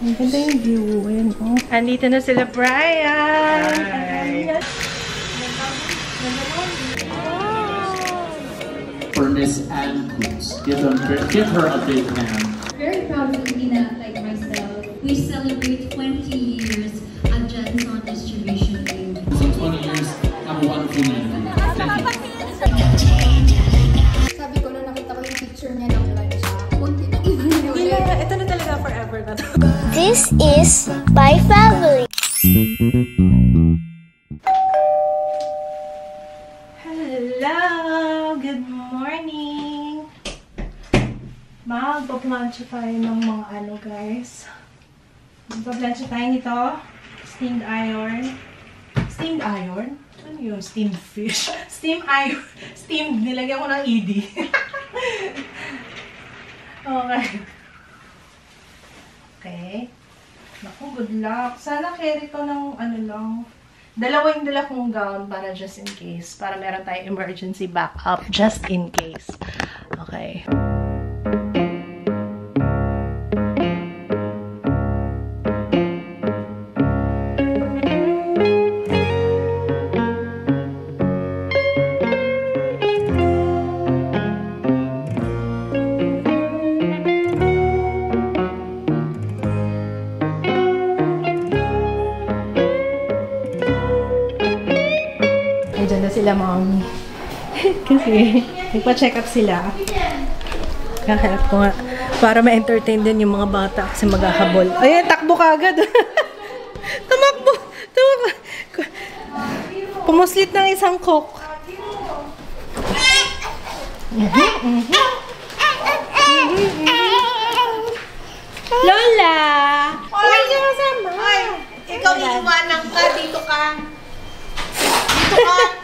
Ang ganda yung view. Ayan, oh. Andito na sila, Brian! Hi! For Miss Anne Cruz. Give her a big hand. Very proud of Filipina like myself. We celebrate 20 years of Jetson Distribution Group. So 20 years, have a wonderful night. Thank you. Sabi ko na nakita ko yung picture niya ng lunch. Kunti na iba niya ulit. Yeah, ito na talaga forever na to. This is my family. Hello! Good morning! Magpa-plancha tayo ng mga ano, guys. Magpa-plancha tayo nito. Steamed iron. Steamed iron? Ano yun? Steamed fish. Steamed iron. Steamed. Nilagyan ko ng ED. Okay. Okay. Naku, good luck. Sana carry ko ng ano lang. Dala kong gown para just in case. Para meron tayong emergency backup just in case. Okay. Diyan na sila, mommy. Kasi, nagpa-check up sila. Kakalap ko nga. Para ma-entertain din yung mga bata kasi maghahabol. Ayan, takbo ka agad. Tumakbo! Tumakbo! Pumuslit ng isang coke. Lola! Wala ka kasama. Ikaw iiwanan ka, dito ka.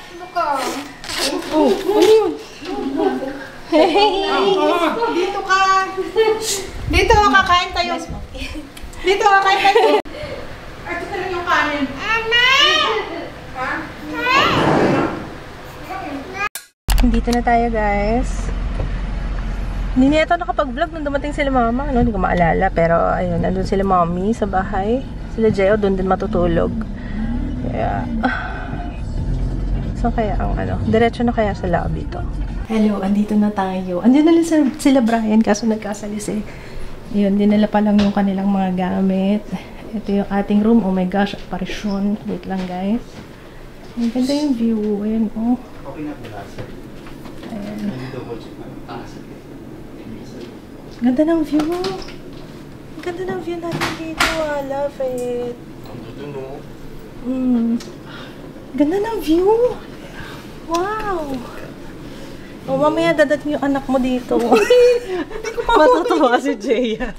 Dito ka. Oh, ano yun? Dito ka. Dito, kakain tayo. Dito, kakain tayo. Ito na lang yung kanin. Dito na tayo, guys. Hindi na ito nakapag-vlog nung dumating sila mama. Ano, hindi ko maalala. Pero, ayun, nandun sila mommy sa bahay. Sila Jeo, doon din matutulog. Kaya, so kaya ang ano, diretso na kaya sa lobby to. Hello, andito na tayo. Andiyan na lang sila Brian, kaso nagkasalis eh. Yun, dinala pa lang yung kanilang mga gamit. Ito yung ating room. Oh my gosh, aparisyon. Wait lang, guys. Ang ganda yung view. Ayan, oh. Ayan. Ganda ng view. Ganda ng view natin dito. I love it. Ganda ng view. Wow. O, mamaya dadating yung anak mo dito. Matutuwa si Jaya.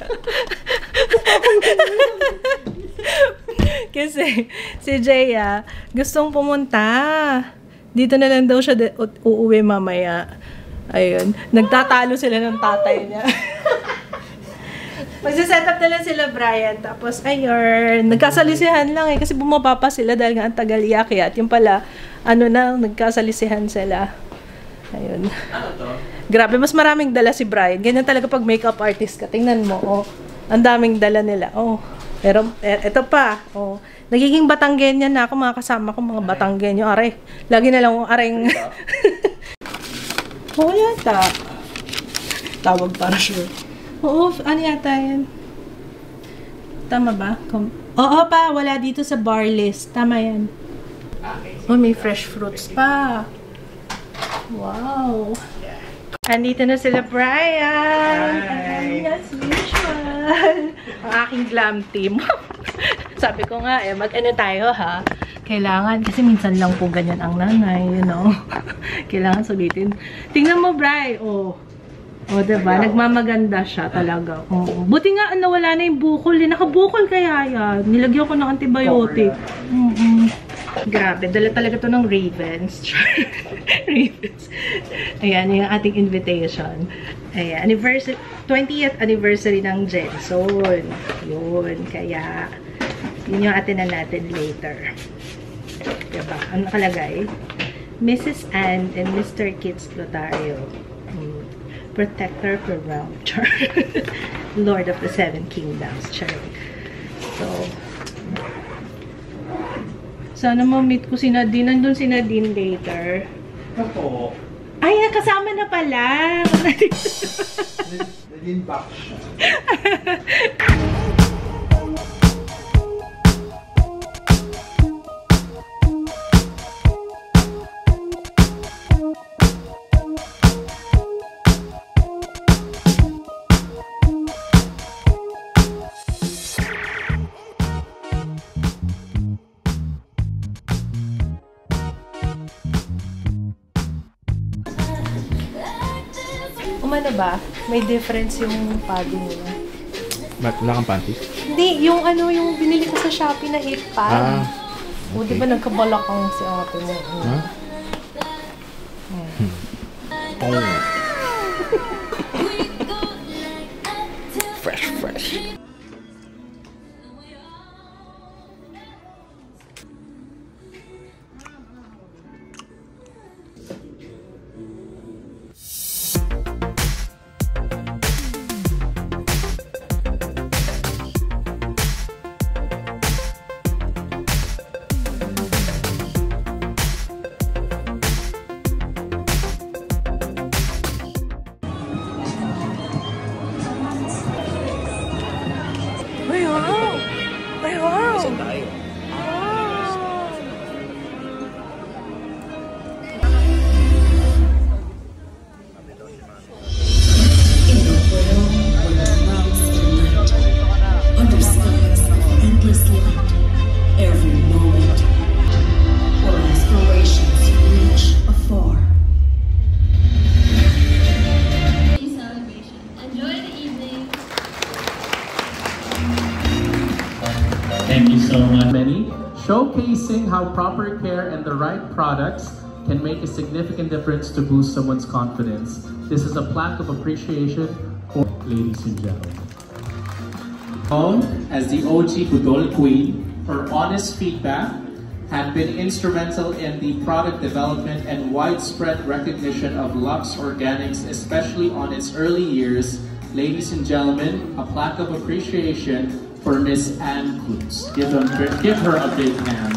Kasi si Jaya gustong pumunta. Dito na lang daw siya uuwi mamaya. Ayun. Nagtatalo sila ng tatay niya. Magsiset up na lang sila, Brian. Tapos, ayun. Nagkasalisihan lang eh. Kasi bumaba pa sila dahil nga ang tagal iakyat. Yung pala, ano na, nagkasalisihan sila. Ayun. Ano to? Grabe, mas maraming dala si Brian. Ganyan talaga pag makeup artist ka. Tingnan mo, oh. Ang daming dala nila. Oh. Pero, eto pa. Oh. Nagiging Batanggenyan na ako. Mga kasama ko, mga Batanggenyo. Aray. Lagi na lang aring. Oo, yata. Tawag para sure. Oo, ano yata yan? Tama ba? Oo pa, wala dito sa bar list. Tama yan. Oh, may fresh fruits pa. Wow. Andito na sila, Brian. Hi. As usual. Ang aking glam team. Sabi ko nga, mag-ano tayo ha? Kailangan, kasi minsan lang po ganyan ang nanay, you know. Kailangan sulitin. Tingnan mo, Brian. Oh. O, diba? Nagmamaganda siya talaga. Oo. Buti nga, nawala na yung bukol. Nakabukol kaya yan. Nilagyan ko ng antibiotic. Grabe. Dala talaga to ng Ravens. Ravens. Ayan, yung ating invitation. Ayan. 20th anniversary ng Jenson. Yun. Kaya, yun yung atinan natin later. Diba? Ano nakalagay? Mrs. Anne and Mr. Kitts Lotario. Protector for realm. Lord of the Seven Kingdoms. Charlie. dito. Sana ma-meet ko si Nadine. Nandun si Nadine later. Ako. Ay, kasama na pala. Nadine back siya. Umano ba? May difference yung padding nila. Ba't wala kang panties? Hindi, yung ano, yung binili ko sa Shopee na hip pad. O, okay. di ba nagkabalakang si ate mo? Huh? Oh. Fresh. Thank you so much. Showcasing how proper care and the right products can make a significant difference to boost someone's confidence. This is a plaque of appreciation for ladies and gentlemen. Known as the OG Budol Queen, her honest feedback had been instrumental in the product development and widespread recognition of Lux Organics, especially on its early years. Ladies and gentlemen, a plaque of appreciation for Miss Anne Klutz. Give her a big hand.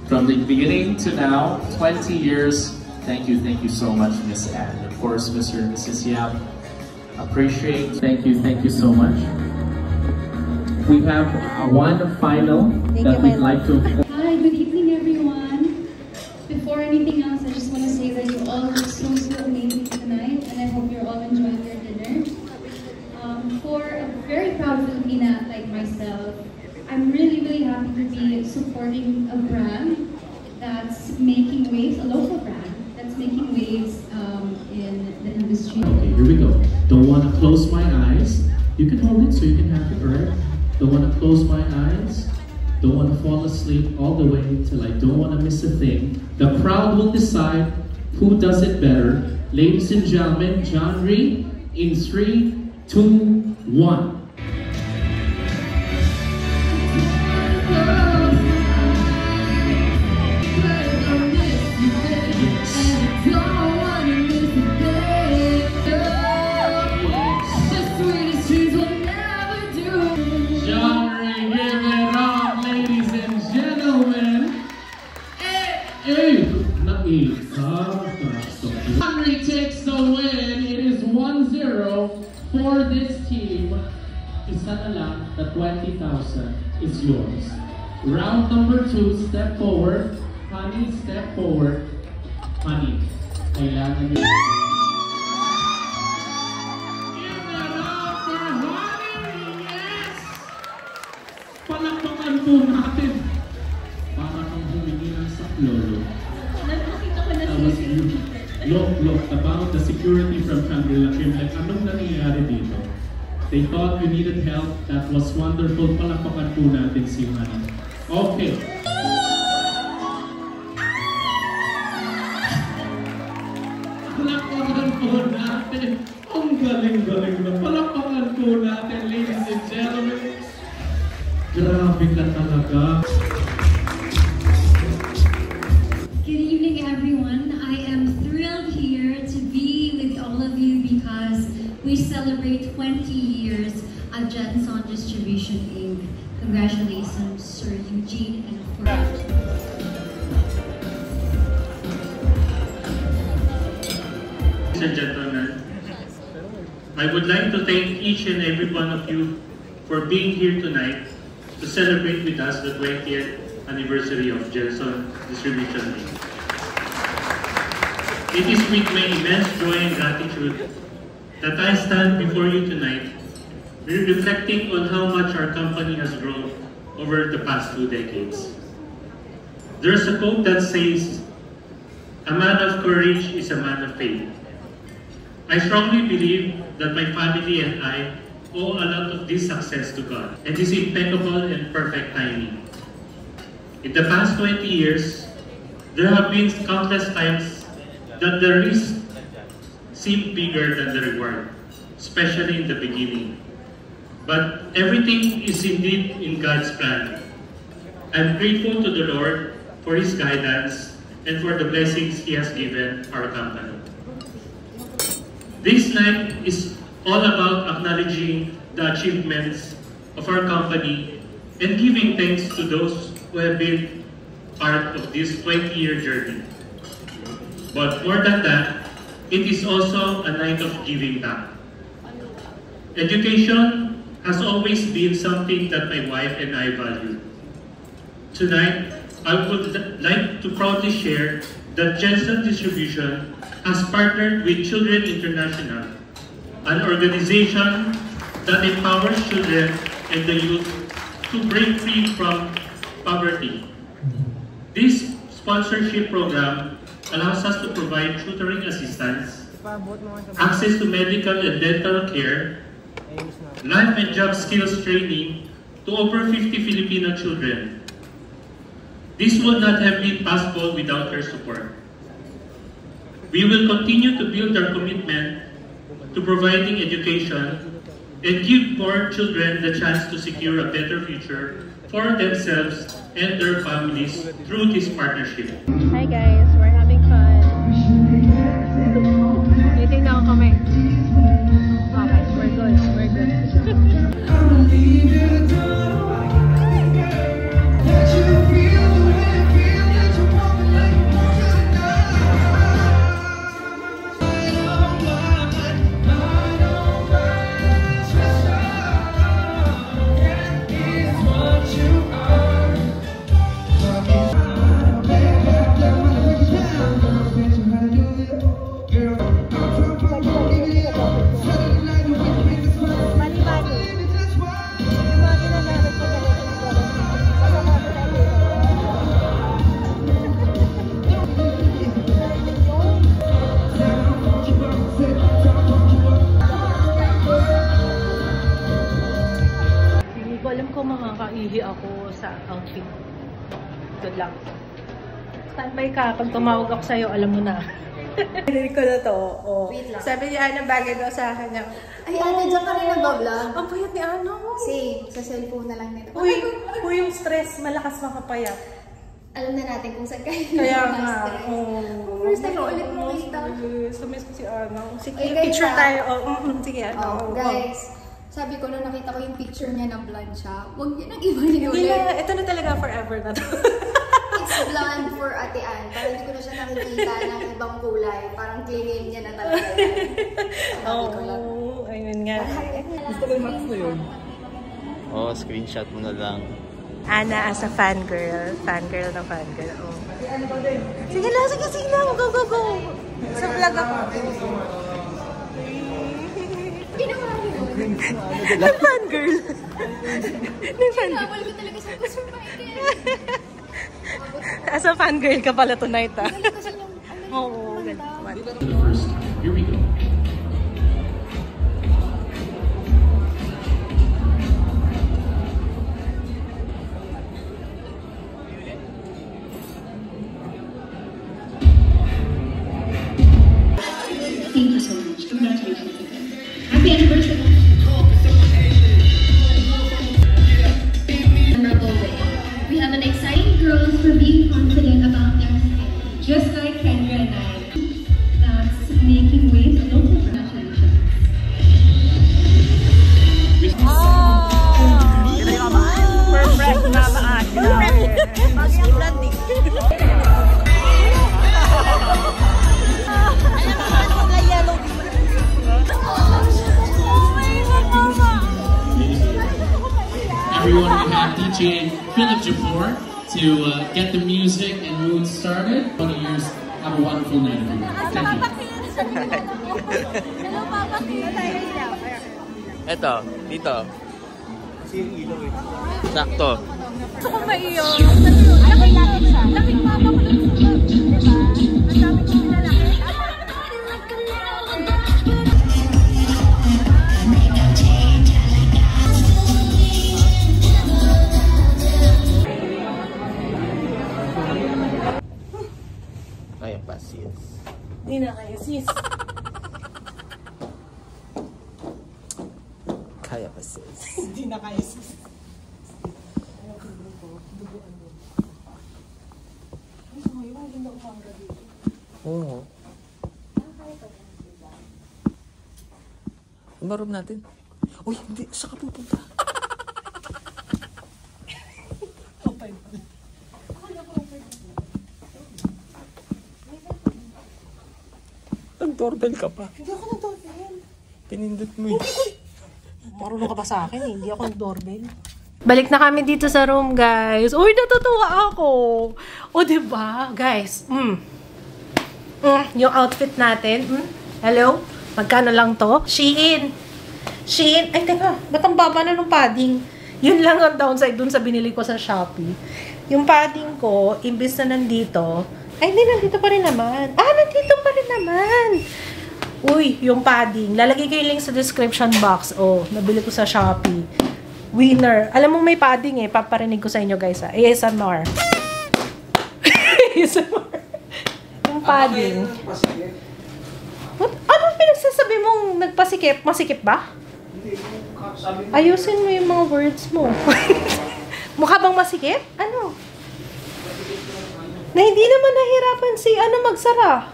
From the beginning to now, 20 years, thank you so much, Miss Anne. Of course, Mr. and Mrs. Yap, appreciate, thank you so much. We have one final that we'd like to... Hi, good evening everyone. Before anything else, I just want to say that you all look so amazing tonight, and I hope you're all enjoying your dinner. For a very proud Filipina like myself, I'm really happy to be supporting a brand that's making waves, a local brand that's making waves in the industry. Okay, here we go. Don't want to close my eyes. You can hold it so you can have it, alright? Don't want to close my eyes. Don't want to fall asleep all the way till I don't want to miss a thing. The crowd will decide who does it better. Ladies and gentlemen, John Rhee in 3, 2, 1. Henry takes the win. It is 1-0 for this team. Isa na lang, the 20,000 is yours. Round number 2, step forward. Honey, step forward. Honey, kailangan nyo. Give it up for Honey! Yes! Palakpakan po natin. Para kang humingi ng saklolo. Look, about the security from Shangri-La Kim, like, anong nangyayari dito? They thought we needed help. That was wonderful. Palakpakan po natin si Honey. Okay. Palakpakan po natin. Ang galing-galing na. Palakpakan po natin, ladies and gentlemen. Grabe ka talaga. Good evening, everyone. I am thrilled here to be with all of you because we celebrate celebrate 20 years at Jenson Distribution Inc. Congratulations, Sir Eugene, and of course. Ladies and gentlemen, I would like to thank each and every one of you for being here tonight to celebrate with us the 20th anniversary of Jenson Distribution Inc. It is with my immense joy and gratitude that I stand before you tonight, reflecting on how much our company has grown over the past 2 decades. There's a quote that says, "A man of courage is a man of faith." I strongly believe that my family and I owe a lot of this success to God and His impeccable and perfect timing. In the past 20 years, there have been countless times that the risk seemed bigger than the reward, especially in the beginning. But everything is indeed in God's plan. I'm grateful to the Lord for His guidance and for the blessings He has given our company. This night is all about acknowledging the achievements of our company and giving thanks to those who have been part of this 20-year journey. But more than that, it is also a night of giving back. Education has always been something that my wife and I value. Tonight, I would like to proudly share that Jenson Distribution has partnered with Children International, an organization that empowers children and the youth to break free from poverty. This sponsorship program allows us to provide tutoring assistance, access to medical and dental care, life and job skills training to over 50 Filipino children. This would not have been possible without your support. We will continue to build our commitment to providing education and give more children the chance to secure a better future for themselves and their families through this partnership. Hi guys, we're having fun. Meeting na kami. Okay, we're good. We're good. Makakaihi ako sa outfit. Good luck. Standby ka. Pag tumawag ako sa'yo, alam mo na. Hindi ko na to. Oh. Sabi niya, Ana, bagay daw sa akin niya. Ay, Ana, dyan ka rin nag-vlog. Ang payat ni Ana. Kasi, sa cellphone na lang nito. Uy, yung stress, malakas makapayat. Alam na natin kung saan kayo kaya nga. First time ulit makita. Sumis ko si Ana. Sige, okay, picture tayo. Sige, Ana. Guys. Sabi ko, nung nakita ko yung picture niya ng blonde siya, huwag niya nang iba niya ulit. Yeah, ito na talaga forever na to. It's blonde for Ate Ann. Parang hindi ko na siya nakikita ng ibang kulay. Parang claim niya na talaga yan. Sabi ko lang. Ayun nga. Gusto ko yung max na yun. Oo, screenshot mo na lang. Ana as a fangirl. Fangirl na fangirl. Oh. Sige lang, sige lang. Go, go, go. Sa vlog ako. Nag-fangirl. Kinawal ko talaga sa puso As a fangirl ka pala tonight, ah. Oo. Here we go. Thank you so much. Congratulations again. Happy anniversary. Memorable way. We have an exciting girls for being confident about their skin. Just like Kendra and I. That's making waves everyone, we have DJ Philip Jafor to get the music and mood started. One of yours, have a wonderful night, everyone. Thank you. Eto, dito. Sakto. Gusto kong maiyon. Laki-laki siya. Laking mama ko lang siya. Diba? Ang dami kong lalaki. Kaya pa, sis. Hindi na kayo, sis. Kaya pa, sis. Hindi na kayo, sis. Oo. Ano room natin? Uy, hindi. Saan ka pupunta? Nag-doorbell ka pa. Hindi ako nag-doorbell. Pinindot mo eh. Marunong ka pa sa akin eh. Hindi ako nag-doorbell. Balik na kami dito sa room, guys. Uy, natutuwa ako. O, diba? Guys, yung outfit natin. Hello? Magkano lang to? Shein. Shein. Ay, teka. Ba't ang baba na ng padding? Yun lang ang downside dun sa binili ko sa Shopee. Yung padding ko, imbis na nandito, ay, hindi, nandito pa rin naman. Ah, nandito pa rin naman. Uy, yung padding. Lalagay ko yung link sa description box. Oh, nabili ko sa Shopee. Winner. Alam mo may padding eh. Paparinig ko sa inyo guys ha. ASMR. ASMR. Yung padding. What? Anong pinagsasabi mong nagpasikip? Masikip ba? Ayusin mo yung mga words mo. Mukha bang masikip? Ano? Na hindi naman nahirapan si ano magsara.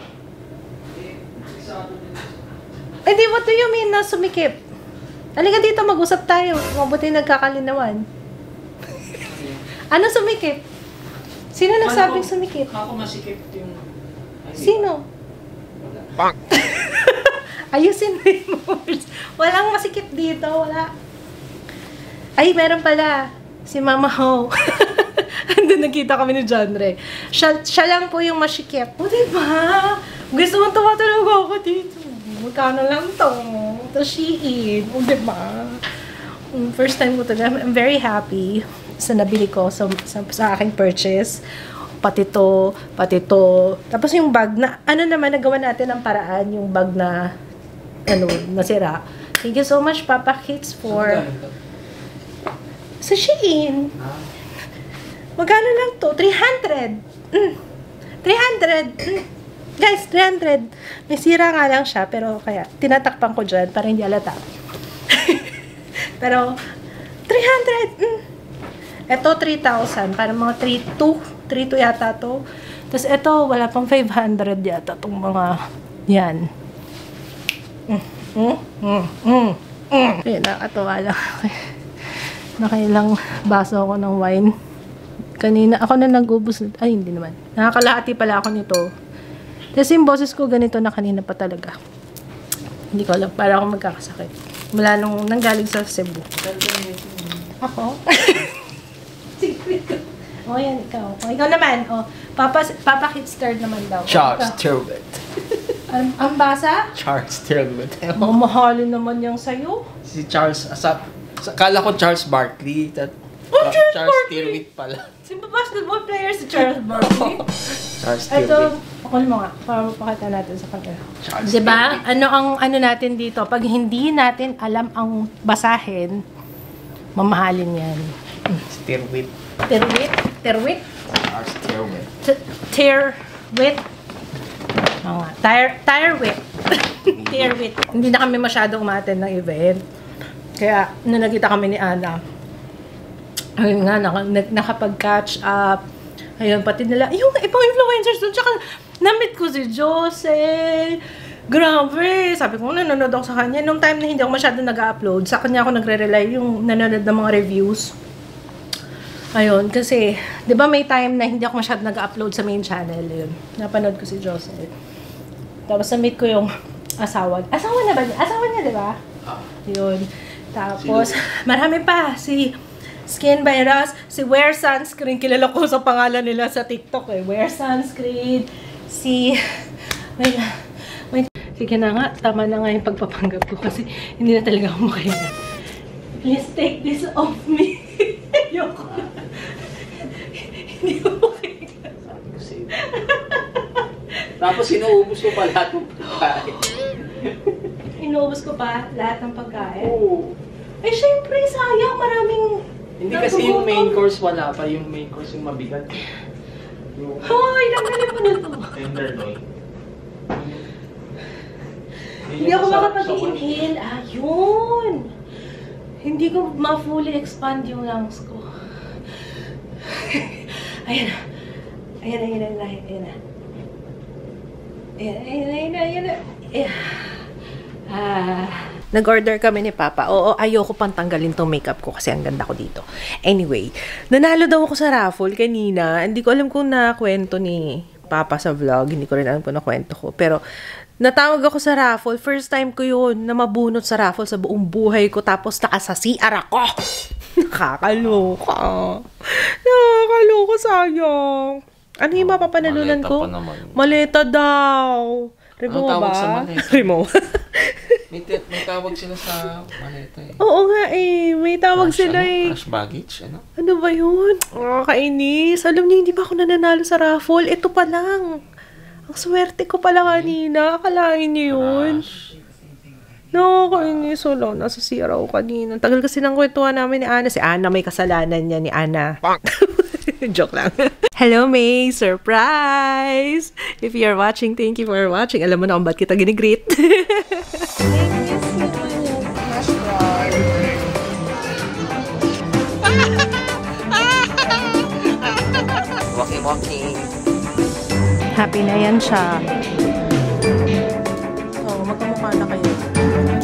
Eh di, what do you mean na sumikip? Halika dito, mag-usap tayo. Mabuti nagkakalinawan. Ano sumikip? Sino nagsabing sumikip? Ako masikip yung... Sino? Bang! Ayusin mo yung words. Walang masikip dito, wala. Ay, meron pala. Si Mama Ho. Andun nakita kami ni John Ray. Siya lang po yung masikip. O, diba? Gusto mong tumatulog ako dito. Magkano lang to? Tapos Shein. O, diba? First time ko to. I'm very happy sa nabili ko sa aking purchase. Pati to. Tapos yung bag na, ano naman, nagawa natin ang paraan, yung bag na, ano, nasira. Thank you so much, Papa Kids, for... Sa Shein. Magkano lang to? 300. 300. Guys, 300. May sira nga lang siya, pero kaya, tinatakpan ko dyan para hindi alata. Pero, 300. Ito, 3,000. Para mga 3,200 yata to. Tapos ito, wala pang 500 yata itong mga, yan. Ayun, nakatawa lang. Nakailang baso ako ng wine. Kanina, ako na nag-ubos. Ay, hindi naman. Nakakalahati pala ako nito. Kasi yung boses ko ganito na kanina pa talaga. Hindi ko alam. Para ako magkakasakit. Mula nung nanggaling sa Cebu. Ako? Secret ko. O, yan, ikaw. O, ikaw naman. O, Papa Kids third naman daw. Charles Turlet. Ang basa? Charles Turlet. Mamahalin naman yung sayo. Si Charles, kala ko Charles Barkley. Charles Charles Tirwit pala. Si basketball player si Charles Barkley. Charles Ito, Tirwit. ako mo nga, para mapakita natin sa kanila. Charles Diba? Tirwit. Ano ang ano natin dito? Pag hindi natin alam ang basahin, mamahalin yan. Tirwit. Tirwit? Tirwit? Charles Tirwit. Tirwit? Oo nga. Tirewit. Tirwit. Hindi na kami masyadong umattend ng event. Kaya, nung nakita kami ni Ana, ayun nga, nakapag-catch up. Ayun, pati nila, yung ibang influencers doon. Tsaka, na-meet ko si Jose. Grabe. Sabi ko, nanonood ako sa kanya. Nung time na hindi ako masyado nag-upload, sa kanya ako nagre-rely yung nanonood ng mga reviews. Ayun, kasi, di ba may time na hindi ako masyado nag-upload sa main channel. Yun, napanood ko si Jose. Tapos, na-meet ko yung asawa. Asawa na ba niya? Asawa niya, di ba? Yun. Tapos, marami pa. Si Skin by Ross. Si Wear Sunscreen. Kilala ko sa pangalan nila sa TikTok eh. Wear Sunscreen. Si... Wait. Sige na nga. Tama na nga yung pagpapanggap ko kasi hindi na talaga ako makahinga. Please take this off me. Ayoko na. Hindi ko makahinga. Tapos inuubos ko pa lahat ng pagkain. Inuubos ko pa lahat ng pagkain? Oo. Eh, syempre, sayang. Maraming... Hindi kasi yung main course wala pa. Yung main course yung mabigat. Hoy, nagaling mo na to. Tenderloin. Hindi ako makapag-inhale. Ayun. Hindi ko ma-fully expand yung lungs ko. Ayan na. Ayan na. Nag-order kami ni Papa. Oo, ayoko pang tanggalin tong makeup ko kasi ang ganda ko dito. Anyway, nanalo daw ako sa raffle kanina. Hindi ko alam kung nakwento ni Papa sa vlog. Hindi ko rin alam kung nakwento ko. Pero, natawag ako sa raffle. First time ko yun na mabunot sa raffle sa buong buhay ko. Tapos naka sa CR ako. Nakakaloka. Nakakaloka, sayang. Ano yung mapapanalunan ko? Maleta daw. Remo ba? Remo. May tawag sila sa maleta eh. Oo nga eh. May tawag sila eh. Crash baggage, ano? Ano ba yun? Kainis. Alam niyo, hindi ba ako nananalo sa raffle? Ito pa lang. Ang swerte ko pala kanina. Akalain niyo yun. Kainis. Wala, nasa CR ako kanina. Tagal kasi ng kwentuhan namin ni Ana. Si Ana, may kasalanan niya ni Ana. Joke lang. Hello, May! Surprise! If you are watching, thank you for watching. Alam mo na kung ba't kita ginigreet. Walking. Happy na yan siya. Magkamukha na kayo.